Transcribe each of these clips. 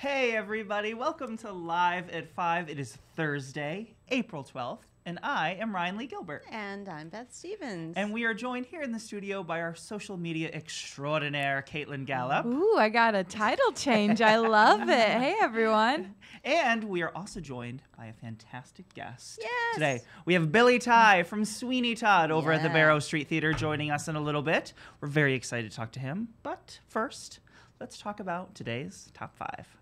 Hey everybody, welcome to Live at 5. It is Thursday, April 12th, and I am Ryan Lee Gilbert. And I'm Beth Stevens. And we are joined here in the studio by our social media extraordinaire, Caitlin Gallup. Ooh, I got a title change. I love it. Hey everyone. And we are also joined by a fantastic guest Yes. today. We have Billy Tighe from SWEENEY TODD over at the Yeah. Barrow Street Theater joining us in a little bit. We're very excited to talk to him. But first, let's talk about today's top 5.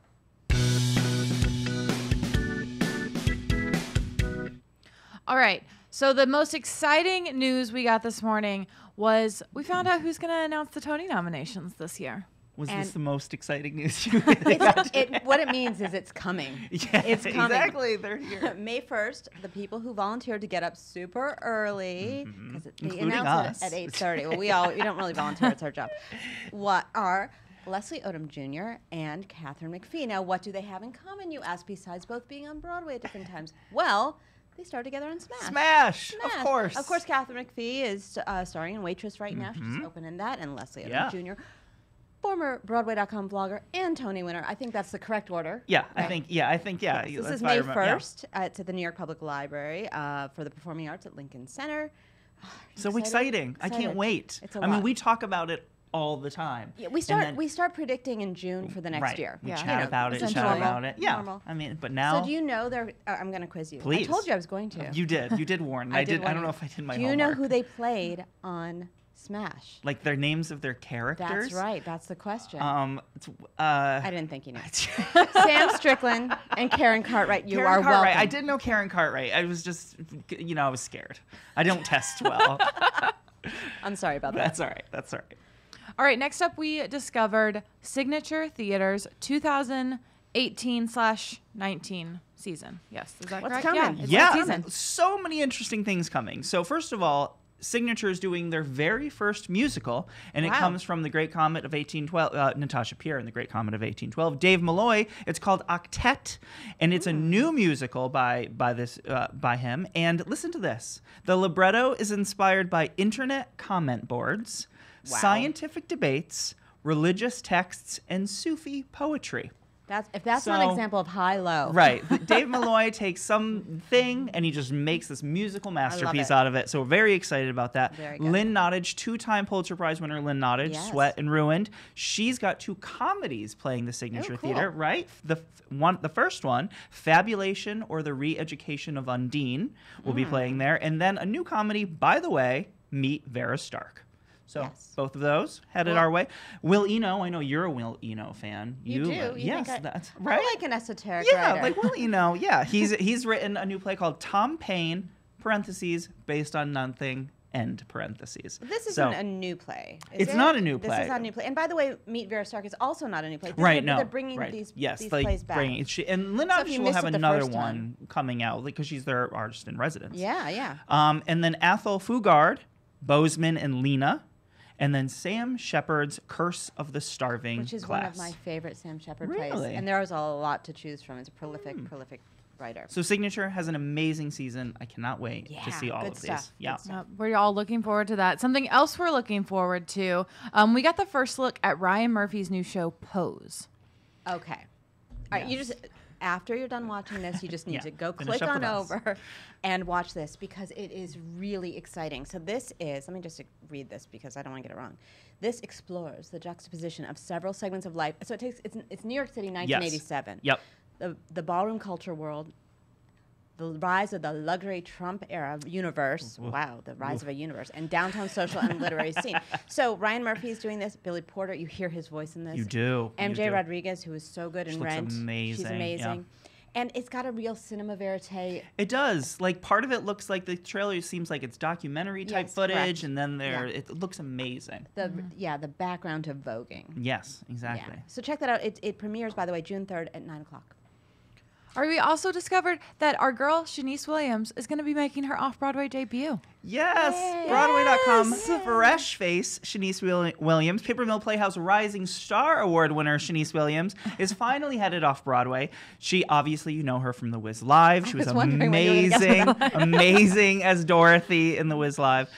All right. So the most exciting news we got this morning was we found out who's going to announce the Tony nominations this year. Was And- this the most exciting news you got? What it means is it's coming. Yeah, It's coming. exactly. They're here. May 1st, the people who volunteered to get up super early, because they Including announced us. it at 8:30. Well, we don't really volunteer. It's our job. What are Leslie Odom Jr. and Katharine Mcphee? Now, what do they have in common, you ask, besides both being on Broadway at different times? Well, they starred together on Smash. Smash! Of course. Of course, Katharine Mcphee is starring in Waitress right now. She's opening that. And Leslie Odom Yeah. Jr., former Broadway.com vlogger and Tony winner. I think that's the correct order. Yeah, I Right. think. This that's is what I May remember. Yeah. 1st at the New York Public Library for the Performing Arts at Lincoln Center. So exciting! I can't Excited. wait. It's a I mean, lot. we talk about it all the time. Yeah, we start predicting in June for the next right. year. We Yeah. chat You know, about it. it's Chat normal. about it. Yeah. Normal. I mean, but now. So do you know I'm going to quiz you. Please. I told you I was going to. You did. You did warn. I did. I warn don't you. know if I did my Do you homework. know who they played on Smash? Like their names of their characters. That's right. That's the question. It's, I didn't think you knew. Sam Strickland and Karen Cartwright. You Karen are Cartwright. welcome. I did know Karen Cartwright. I was just, I was scared. I don't test well. I'm sorry about that. That's all right. That's all right. All right. Next up, we discovered Signature Theater's 2018/19 season. Yes. Is that What's correct? coming? Yeah. It's Yeah, that season. so many interesting things coming. So first of all, Signature is doing their very first musical, and it Wow. comes from The Great Comet of 1812, Natasha Pierre and The Great Comet of 1812. Dave Malloy. It's called Octet, and it's a new musical by him. And listen to this: the libretto is inspired by internet comment boards, Wow. scientific debates, religious texts, and Sufi poetry. If that's not an So- example of high-low. Right. Dave Malloy takes something and he just makes this musical masterpiece it. out of it. So we're very excited about that. Very good. Lynn Nottage, 2-time Pulitzer Prize winner Lynn Nottage, Yes. Sweat and Ruined. She's got 2 comedies playing the Signature Oh, cool. Theater, right? The first one, Fabulation or the Re-Education of Undine, will be playing there. And then a new comedy, by the way, Meet Vera Stark. So Yes. both of those headed Cool. our way. Will Eno, I know you're a Will Eno fan. You do? You yes, think that's I right. like an esoteric Yeah, writer. like Will Eno. Yeah, he's written a new play called Tom Paine (parentheses based on nothing) end parentheses. This isn't So- a new play. It's it? not a new This play. is not a new play. And by the way, Meet Vera Stark is also not a new play. Right, no, They're bringing right. these yes, these like plays back. bringing it. And Lynn So if Nottage you will missed have it the another first one coming out because she's their artist in residence. Yeah, yeah. And then Athol Fugard, Bozeman, and Lena. And then Sam Shepard's Curse of the Starving Which is Class. one of my favorite Sam Shepard Really? plays. And there's a lot to choose from. It's a prolific writer. So Signature has an amazing season. I cannot wait to Yeah, see all good of stuff, these. Yeah. good stuff. We're all looking forward to that. Something else we're looking forward to. We got the first look at Ryan Murphy's new show, Pose. Okay. All right, you just after you're done watching this, you just need Yeah, to go finish click up on with us. over and watch this because it is really exciting. So this is, let me just read this because I don't want to get it wrong. This explores the juxtaposition of several segments of life. So it's New York City, 1987. Yep. The ballroom culture world, the rise of the luxury Trump era universe. Wow, the rise of a universe, and downtown social and literary scene. So Ryan Murphy is doing this. Billy Porter, you hear his voice in this. You do. MJ you do. Rodriguez, who is so good She in looks Rent. She's amazing, amazing. And it's got a real cinema verite. It does. Like part of it looks like the trailer seems like it's documentary type Yes, footage, correct. and then Yeah. it looks amazing. The background to voguing. Yes, exactly. Yeah. So check that out. It premieres, by the way, June 3rd at 9 o'clock. Or we also discovered that our girl, Shanice Williams, is going to be making her off-Broadway debut. Yes, Yay. Broadway.com. Yes. Fresh face Shanice Williams, Paper Mill Playhouse Rising Star Award winner Shanice Williams is finally headed off Broadway. She obviously, you know her from The Wiz Live. She was wondering when you were gonna guess amazing, amazing as Dorothy in The Wiz Live.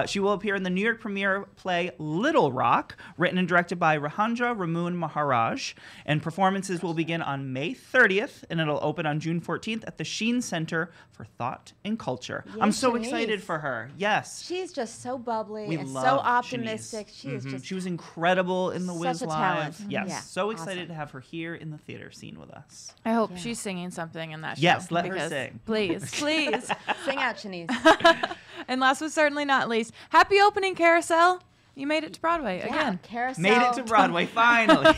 She will appear in the New York premiere play Little Rock, written and directed by Rahandra Ramoon Maharaj. And performances will begin on May 30th, and it'll open on June 14th at the Sheen Center for Thought and Culture. Yay, I'm so Shanice. excited for her. Yes. She's just so bubbly We and love so optimistic. Shanice. She is just She was incredible in The such Wiz a Live. talent. Yes. Yeah, So excited awesome. to have her here in the theater scene with us. I hope she's singing something in that show. Yes, let her because- sing. Please, please. sing out, Shanice. And last but certainly not least, happy opening, Carousel. You made it to Broadway again. Carousel. Made it to Broadway finally.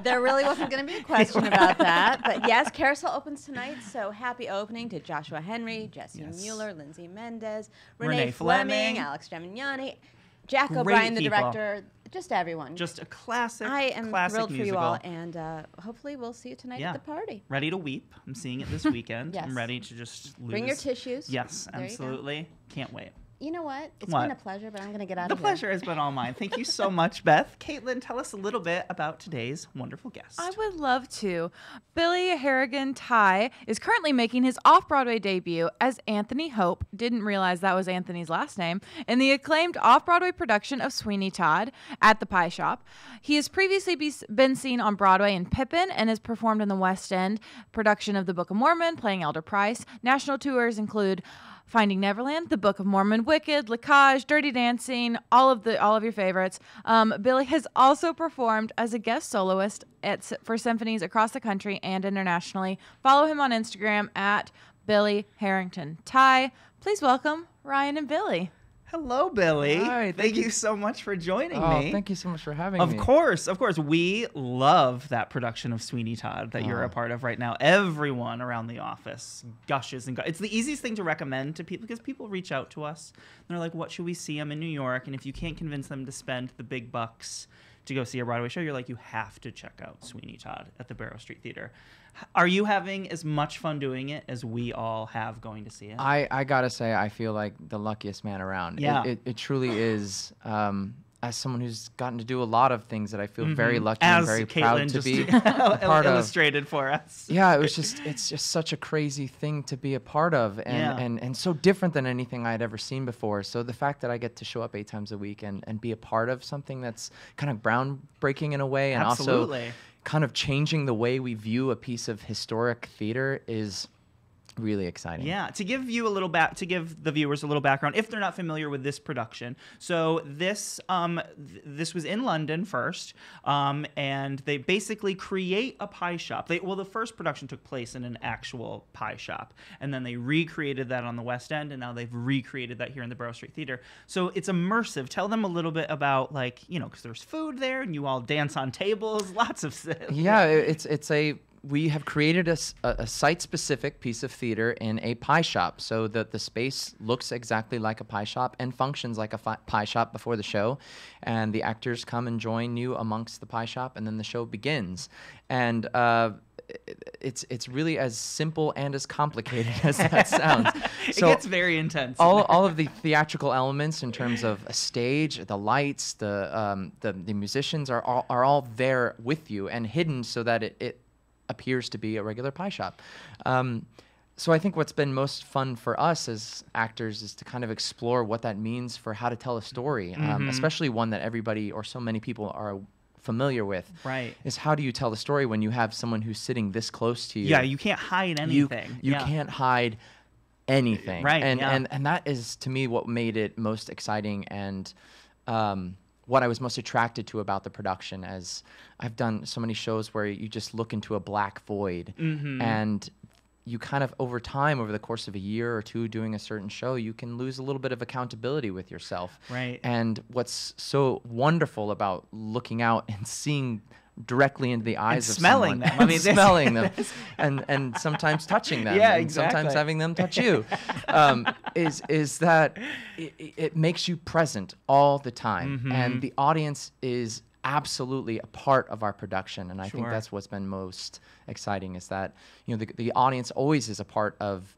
There really wasn't going to be a question about that. But yes, Carousel opens tonight. So happy opening to Joshua Henry, Jesse Yes. Mueller, Lindsay Mendez, Renee Renee Fleming. Fleming, Alex Gemignani, Jack Great O'Brien, the people. director, just everyone. Just a classic, I am classic thrilled musical. for you all, and hopefully we'll see you tonight Yeah. at the party. Ready to weep. I'm seeing it this weekend. Yes. I'm ready to just lose. Bring your tissues. Yes, There you go. absolutely. Can't wait. You know what? It's What? been a pleasure, but I'm going to get out The of here. pleasure has been all mine. Thank you so much, Beth. Caitlin, tell us a little bit about today's wonderful guest. I would love to. Billy Harrigan Tighe is currently making his off-Broadway debut as Anthony Hope, didn't realize that was Anthony's last name, in the acclaimed off-Broadway production of Sweeney Todd at the Pie Shop. He has previously been seen on Broadway in Pippin and has performed in the West End production of The Book of Mormon, playing Elder Price. National tours include Finding Neverland, The Book of Mormon, Wicked, Lacage, Dirty Dancing, all of your favorites. Billy has also performed as a guest soloist for symphonies across the country and internationally. Follow him on Instagram at Billy Harrington Tighe. Please welcome Ryan and Billy. Hello, Billy. Hi, thank you so much for joining Oh, me. thank you so much for having Of me. course. We love that production of Sweeney Todd that you're a part of right now. Everyone around the office gushes and it's the easiest thing to recommend to people because people reach out to us. And they're like, what should we see? I'm in New York. And if you can't convince them to spend the big bucks to go see a Broadway show, you're like, you have to check out Sweeney Todd at the Barrow Street Theater. Are you having as much fun doing it as we all have going to see it? I gotta say, I feel like the luckiest man around. Yeah. It truly is. As someone who's gotten to do a lot of things that I feel very lucky and As very Caitlin proud to just be a part of. illustrated for us. Yeah, it's just such a crazy thing to be a part of, and so different than anything I had ever seen before. So the fact that I get to show up 8 times a week and be a part of something that's kind of groundbreaking in a way, and Absolutely. also kind of changing the way we view a piece of historic theater is really exciting. Yeah, to give you a little to give the viewers a little background if they're not familiar with this production. So this this was in London first, and they basically create a pie shop. The first production took place in an actual pie shop, and then they recreated that on the West End, and now they've recreated that here in the Barrow Street Theater. So it's immersive. Tell them a little bit about because there's food there, and you all dance on tables, lots of stuff. Yeah, we have created a site-specific piece of theater in a pie shop, so that the space looks exactly like a pie shop and functions like a pie shop before the show, and the actors come and join you amongst the pie shop, and then the show begins. And it's really as simple and as complicated as that sounds. It gets very intense. All of the theatrical elements in terms of a stage, the lights, the musicians are all there with you and hidden so that it appears to be a regular pie shop. So I think what's been most fun for us as actors is to kind of explore what that means for how to tell a story, especially one that everybody or so many people are familiar with. Right. Is how do you tell the story when you have someone who's sitting this close to you? Yeah, you can't hide anything. You can't hide anything. Right, And that is, to me, what made it most exciting and what I was most attracted to about the production, as I've done so many shows where you just look into a black void, and you kind of over time, over the course of a year or two doing a certain show, you can lose a little bit of accountability with yourself. Right. And what's so wonderful about looking out and seeing directly into the eyes of smelling someone, them. I mean, smelling them, and sometimes touching them, Yeah, and exactly. sometimes having them touch you, is that it makes you present all the time, and the audience is absolutely a part of our production, and I think Sure. that's what's been most exciting, is that the audience always is a part of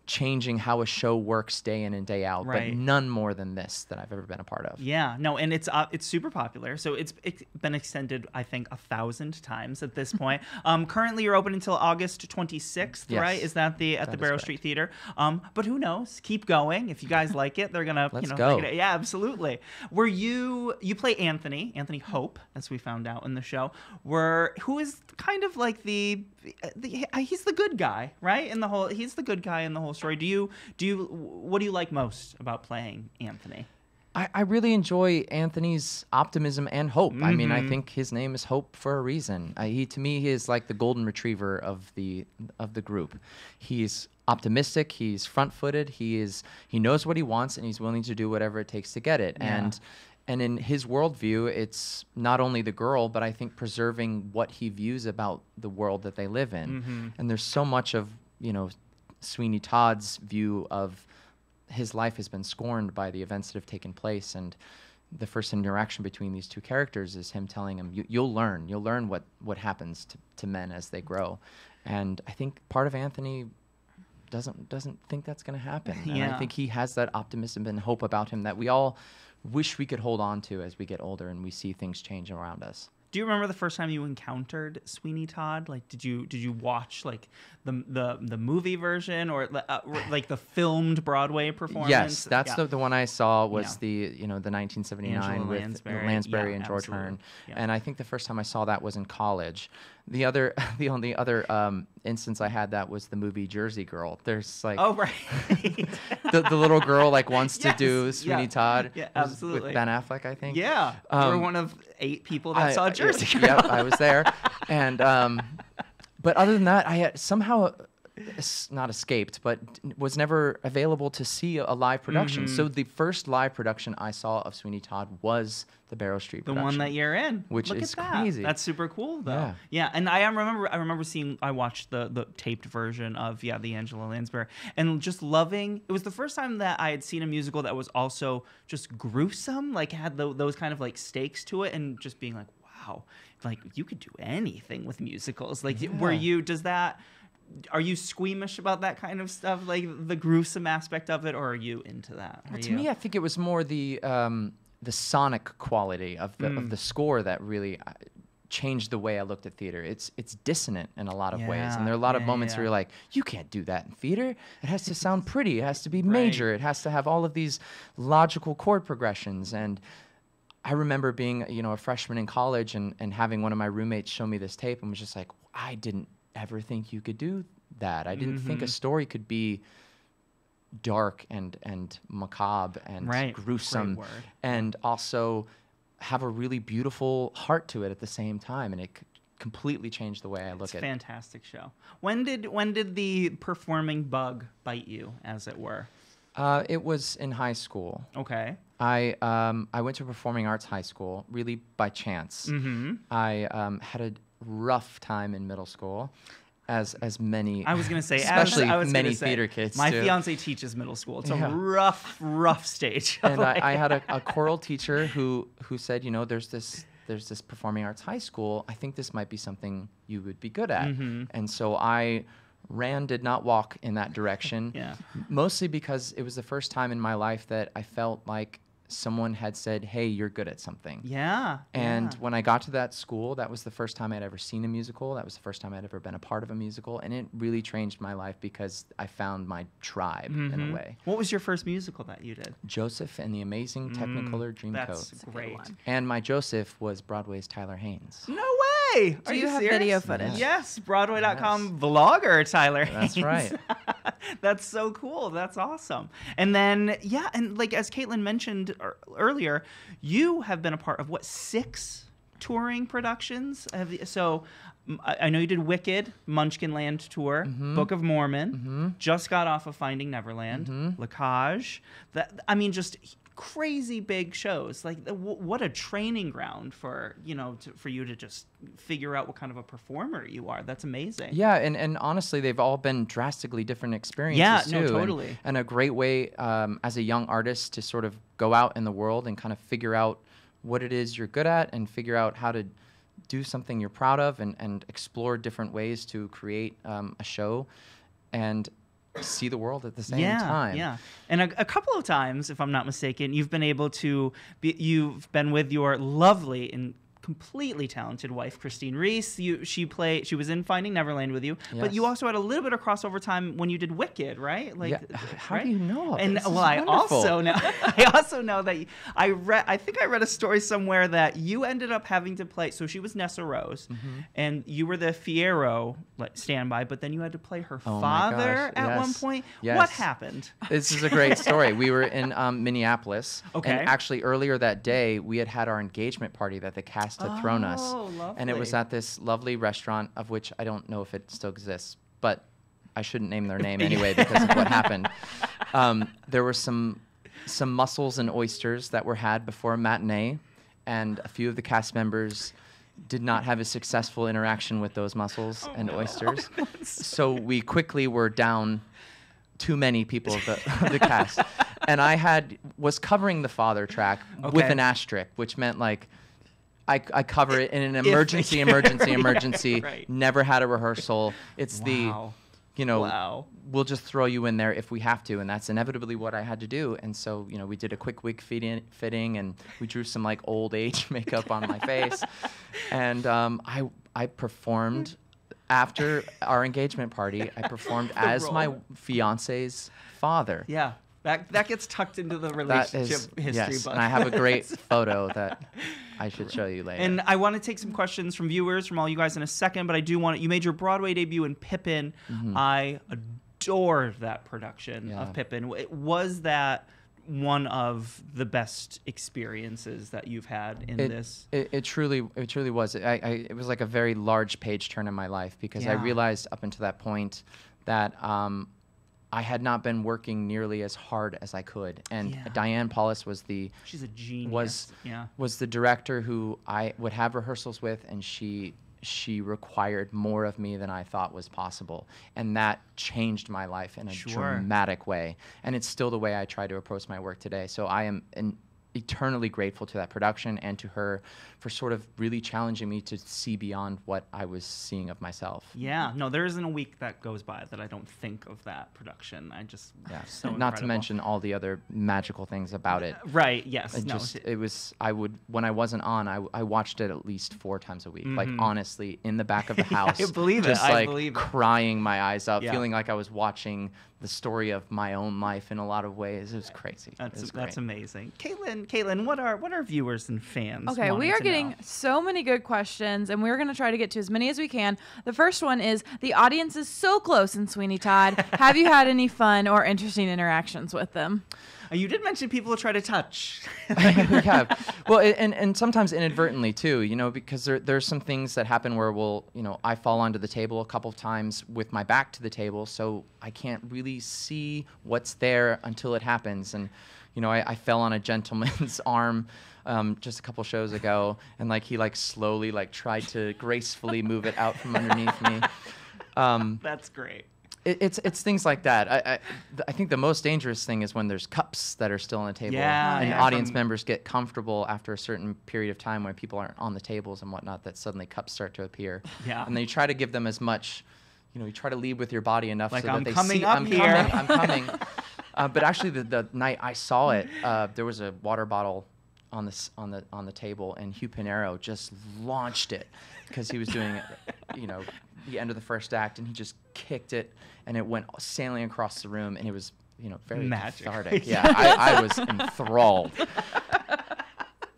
changing how a show works day in and day out, Right. but none more than this that I've ever been a part of. Yeah, no, and it's super popular. So it's been extended, I think, 1,000 times at this point. Currently, you're open until August 26th, Yes. right? Is that at the is Barrow correct. Street Theater? But who knows? Keep going. If you guys like it, they're gonna Let's you know go. make it- yeah, absolutely. Were you play Anthony Hope, as we found out in the show? Who is kind of like the he's the good guy, right? He's the good guy in the whole story. What do you like most about playing Anthony? I really enjoy Anthony's optimism and hope. I mean, I think his name is Hope for a reason. He is like the golden retriever of the group. He's optimistic. He's front-footed. He knows what he wants, and he's willing to do whatever it takes to get it. Yeah. And in his worldview, it's not only the girl, but I think preserving what he views about the world that they live in. And there's so much of Sweeney Todd's view of his life has been scorned by the events that have taken place, and the first interaction between these two characters is him telling him, you'll learn what happens to men as they grow. And I think part of Anthony doesn't think that's going to happen. And Yeah. I think he has that optimism and hope about him that we all wish we could hold on to as we get older and we see things change around us. Do you remember the first time you encountered Sweeney Todd? Like, did you watch like the movie version or like the filmed Broadway performance? Yes, that's Yeah. the one I saw was Yeah. the 1979 Angela with Lansbury. Yeah, and George absolutely. Hearn, Yeah. and I think the first time I saw that was in college. The only other instance I had that was the movie Jersey Girl. There's like Oh right. the little girl like wants Yes, to do Sweeney yeah. Todd. Yeah, It was absolutely. with Ben Affleck, I think. Yeah, you were one of 8 people that saw Jersey Girl. Yep, I was there, and but other than that, I had somehow not escaped, but was never available to see a live production. So the first live production I saw of Sweeney Todd was the Barrow Street The production. one that you're in, Which Look is at that. crazy. That's super cool, though. Yeah. Yeah, and I remember seeing. I watched the taped version of the Angela Lansbury, and just loving. It was the first time that I had seen a musical that was also just gruesome, like had those kind of like stakes to it, and just being like, wow, like you could do anything with musicals. Like, Are you squeamish about that kind of stuff, like the gruesome aspect of it, or are you into that? Well, to me, I think it was more the sonic quality of the score that really changed the way I looked at theater. It's dissonant in a lot of ways, and there are a lot of moments where you're like, you can't do that in theater. It has to sound pretty. It has to be major. It has to have all of these logical chord progressions. And I remember being a freshman in college and having one of my roommates show me this tape and was just like, I didn't ever think you could do that. I didn't think a story could be dark and macabre and gruesome, Great word. and also have a really beautiful heart to it at the same time. And it completely changed the way I look It's a at it. fantastic show. When did the performing bug bite you, as it were? It was in high school. Okay. I went to performing arts high school really by chance. I had a rough time in middle school, as many. I was gonna say, especially I was many gonna say, theater kids. My do. fiance teaches middle school. It's Yeah. a rough stage. And I had a choral teacher who said, there's this performing arts high school. I think this might be something you would be good at. And so I did not walk in that direction. Yeah. Mostly because it was the first time in my life that I felt like someone had said, hey, you're good at something. Yeah. And when I got to that school, that was the first time I'd ever seen a musical. That was the first time I'd ever been a part of a musical. And it really changed my life because I found my tribe in a way. What was your first musical that you did? Joseph and the Amazing Technicolor Dreamcoat. That's great. And my Joseph was Broadway's Tyler Haynes. No way! Do you have video footage? Yes, Broadway.com vlogger Tyler That's Haynes. right. That's so cool. That's awesome. And then, and like as Caitlin mentioned earlier, you have been a part of 6 touring productions? So I know you did Wicked, Munchkinland Tour, Book of Mormon, just got off of Finding Neverland, Lacage. Just crazy big shows. Like what a training ground for for you to just figure out what kind of a performer you are. That's amazing. Yeah, and honestly, they've all been drastically different experiences too. Yeah, no, totally. And a great way as a young artist to sort of go out in the world and kind of figure out what it is you're good at and figure out how to do something you're proud of and explore different ways to create a show. And see the world at the same Yeah, time. yeah. And a couple of times, if I'm not mistaken, you've been able to you've been with your lovely and completely talented wife, Christine Reese. She was in Finding Neverland with you, but you Yes. also had a little bit of crossover time when you did Wicked, right? Yeah. How right? do you know? And This is well, I wonderful. also know that I think I read a story somewhere that you ended up having to play. So she was Nessa Rose, and you were the Fiyero standby, but then you had to play her Oh my father gosh, at one yes. point. Yes. What happened? This is a great story. We were in Minneapolis. Okay. And actually, earlier that day, we had our engagement party that the cast had thrown us. Oh, And it was lovely. at this lovely restaurant, of which I don't know if it still exists, but I shouldn't name their name anyway because of what happened. There were some mussels and oysters that were had before a matinee, and a few of the cast members did not have a successful interaction with those mussels and oysters. So we quickly were down too many people of the cast. And I was covering the father track with Okay. an asterisk, which meant like I cover it in an If- emergency. Right. Never had a rehearsal. It's Wow. Wow. we'll just throw you in there if we have to, and that's inevitably what I had to do. And so, we did a quick wig fitting, and we drew some like old age makeup on my face, and I performed after our engagement party. I performed as my role. fiance's father. Yeah. That gets tucked into the That relationship is history yes, book. and I have a great photo that I should show you later. And I want to take some questions from viewers, from all you guys in a second, but I do want you made your Broadway debut in Pippin. I adored that production of Yeah. Pippin. Was that one of the best experiences that you've had in this? It truly was. It was like a very large page turn in my life because I Yeah. realized up until that point that I had not been working nearly as hard as I could. And Yeah. Diane Paulus was She's a genius. was the director who I would have rehearsals with, and she required more of me than I thought was possible. And that changed my life in a Sure. dramatic way. And it's still the way I try to approach my work today. So I am eternally grateful to that production and to her for sort of really challenging me to see beyond what I was seeing of myself. Yeah. No, there isn't a week that goes by that I don't think of that production. I just Yeah. so Not to incredible. mention all the other magical things about it. Right. Yes. It No. just it was I would when I wasn't on I watched it at least 4 times a week, like honestly in the back of the house. believe it. Just I like believe it. crying my eyes out, Yeah. feeling like I was watching the story of my own life in a lot of ways. It was crazy. It That's was great. amazing. Caitlin, what are viewers and fans? Okay, we wanting are to getting know? so many good questions, and we're going to try to get to as many as we can. The first one is, the audience is so close in Sweeney Todd. Have you had any fun or interesting interactions with them? You did mention people who try to touch. We have. Well, and sometimes inadvertently too, because there's some things that happen where I fall onto the table a couple of times with my back to the table, so I can't really see what's there until it happens. And, I fell on a gentleman's arm just a couple shows ago, and he slowly tried to gracefully move it out from underneath me. That's great. It's things like that. I think the most dangerous thing is when there's cups that are still on the table, Yeah, and yeah, audience from- members get comfortable after a certain period of time when people aren't on the tables and whatnot, that suddenly cups start to appear. Yeah. And then you try to give them as much, you try to lead with your body enough Like, so that I'm they coming see up I'm here. coming. But actually, the night I saw it, there was a water bottle on the table, and Hugh Pinero just launched it because he was doing the end of the first act, and he just kicked it, and it went sailing across the room, and it was very Magic. cathartic. Yeah, I was enthralled.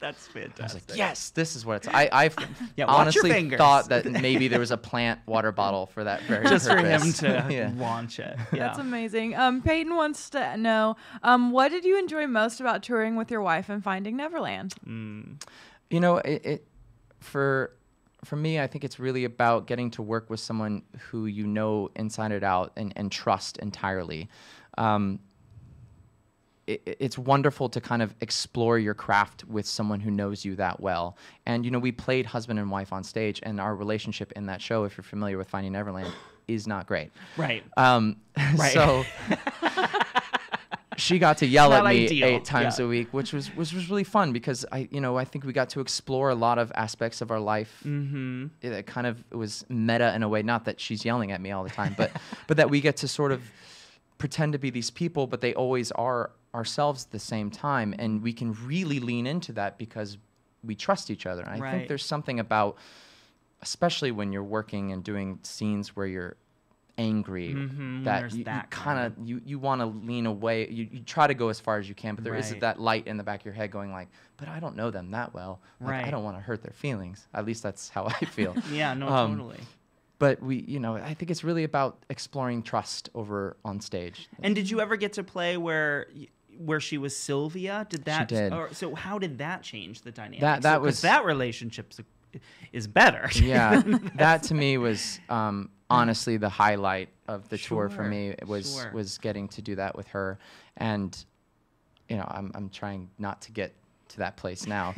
That's I was fantastic. like, yes, this is what it's. I Yeah, watch your honestly fingers. thought that maybe there was a plant water bottle for that very Just for him purpose. to Yeah. launch it. That's Yeah. amazing. Peyton wants to know, what did you enjoy most about touring with your wife and Finding Neverland? For me, I think it's really about getting to work with someone who you know inside and out and trust entirely. It's wonderful to kind of explore your craft with someone who knows you that well. And, we played husband and wife on stage, and our relationship in that show, if you're familiar with Finding Neverland, is not great. Right. Right. So she got to yell Not at me ideal. 8 times Yeah. a week, which was really fun because I think we got to explore a lot of aspects of our life. Mm-hmm. It was meta in a way, not that she's yelling at me all the time, but that we get to sort of pretend to be these people, but they always are ourselves at the same time. And we can really lean into that because we trust each other. And I think there's something about, especially when you're working and doing scenes where you're angry, that you kind of you want to lean away. You try to go as far as you can, but there is that light in the back of your head going like, but I don't know them that well. Like, I don't want to hurt their feelings. At least that's how I feel. Totally. But I think it's really about exploring trust over on stage. And did you ever get to play where she was Sylvia? Did that? She did. So how did that change the dynamic? That was that relationship is better. Yeah, that to me was honestly the highlight of the tour for me. It was getting to do that with her, and I'm trying not to get to that place now,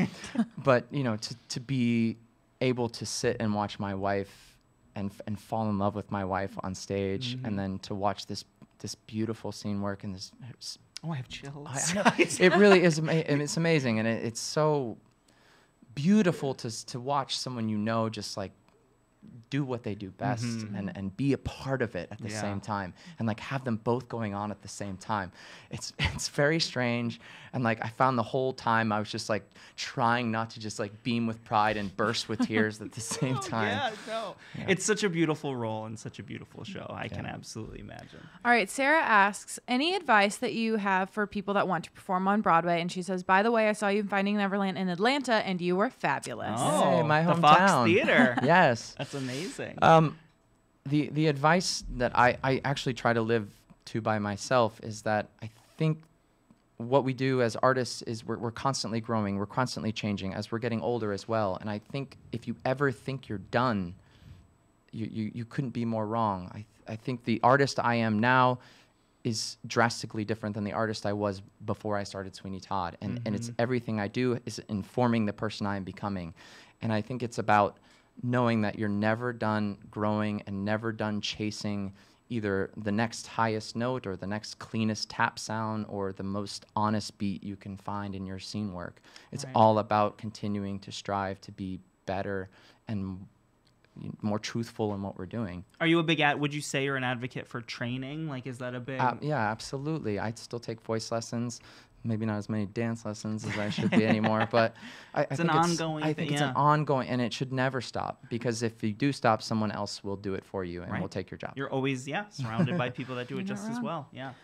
but to be able to sit and watch my wife and fall in love with my wife on stage, and then to watch this beautiful scene work and this. Oh, I have chills. I know. It really is. It's amazing, and it's so beautiful to watch someone just like do what they do best and be a part of it at the same time, and like have them both going on at the same time. It's very strange, and like I found the whole time I was just like trying not to just like beam with pride and burst with tears at the same time. It's such a beautiful role and such a beautiful show. I can absolutely imagine. All right, Sarah asks, any advice that you have for people that want to perform on Broadway? And she says, by the way, I saw you in Finding Neverland in Atlanta, and you were fabulous. Hey, my hometown. The Fox Theater. Yes. That's amazing. The advice that I actually try to live to by myself is that I think what we do as artists is we're constantly growing, we're constantly changing as we're getting older as well. And I think if you ever think you're done, you couldn't be more wrong. I think the artist I am now is drastically different than the artist I was before I started Sweeney Todd. And it's everything I do is informing the person I am becoming. And I think it's about knowing that you're never done growing and never done chasing either the next highest note or the next cleanest tap sound or the most honest beat you can find in your scene work. It's all about continuing to strive to be better and more truthful in what we're doing. Are you a big would you say you're an advocate for training? Like, is that a big... Yeah, absolutely. I still take voice lessons. Maybe not as many dance lessons as I should be anymore, but I think it's an ongoing, and it should never stop, because if you do stop, someone else will do it for you and will take your job. You're always surrounded by people that do it just as well. Yeah.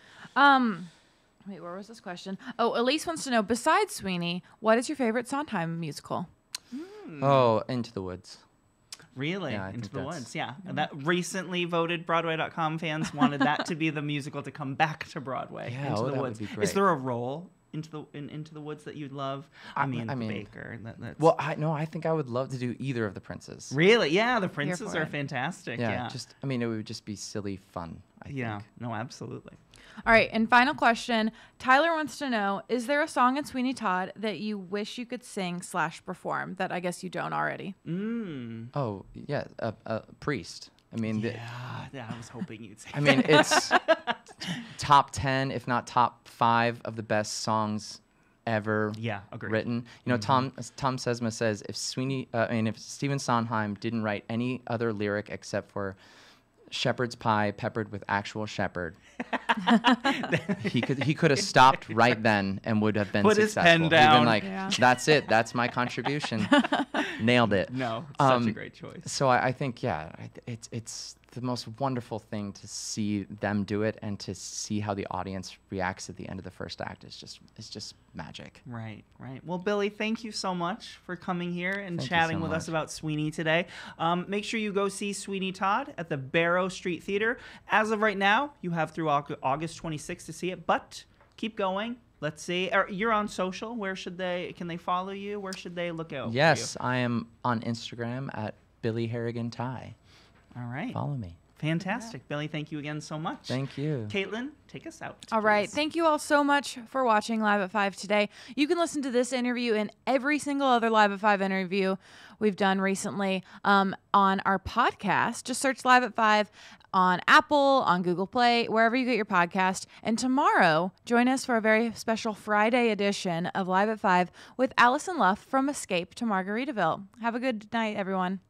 Wait, where was this question? Oh, Elise wants to know, besides Sweeney, what is your favorite Sondheim musical? Oh, Into the Woods. Really? Yeah, Into the Woods, yeah. And that recently voted Broadway.com fans wanted that to be the musical to come back to Broadway. Yeah, Into the that Woods. would be great. Is there a role Into the Woods that you'd love? I mean Baker. Well, I think I would love to do either of the Princes. Really? Yeah, the Princes are fantastic. Yeah. It would just be silly fun, I think. No, absolutely. All right, and final question. Tyler wants to know, is there a song in Sweeney Todd that you wish you could sing / perform that I guess you don't already? Oh, yeah, Priest. I mean, I was hoping you'd say I mean, it's top 10, if not top 5 of the best songs ever written. Tom Sesma says if Stephen Sondheim didn't write any other lyric except for shepherd's pie peppered with actual shepherd, he could have stopped right then and would have been successful. His pen down. That's it. That's my contribution. Nailed it. No, such a great choice. So I think it's the most wonderful thing to see them do it and to see how the audience reacts at the end of the first act. It's just magic. Right. Well, Billy, thank you so much for coming here and chatting with us about Sweeney today. Make sure you go see Sweeney Todd at the Barrow Street Theater. As of right now, you have through August 26th to see it, but keep going. Let's see. You're on social. Can they follow you? Where should they look out? Yes, I am on Instagram at Billy Harrigan Tighe. All right. Follow me. Fantastic. Yeah. Billy, thank you again so much. Thank you. Caitlin, take us out. All right. Thank you all so much for watching Live at 5 today. You can listen to this interview and every single other Live at 5 interview we've done recently on our podcast. Just search Live at 5 on Apple, on Google Play, wherever you get your podcast. And tomorrow, join us for a very special Friday edition of Live at 5 with Allison Luff from Escape to Margaritaville. Have a good night, everyone.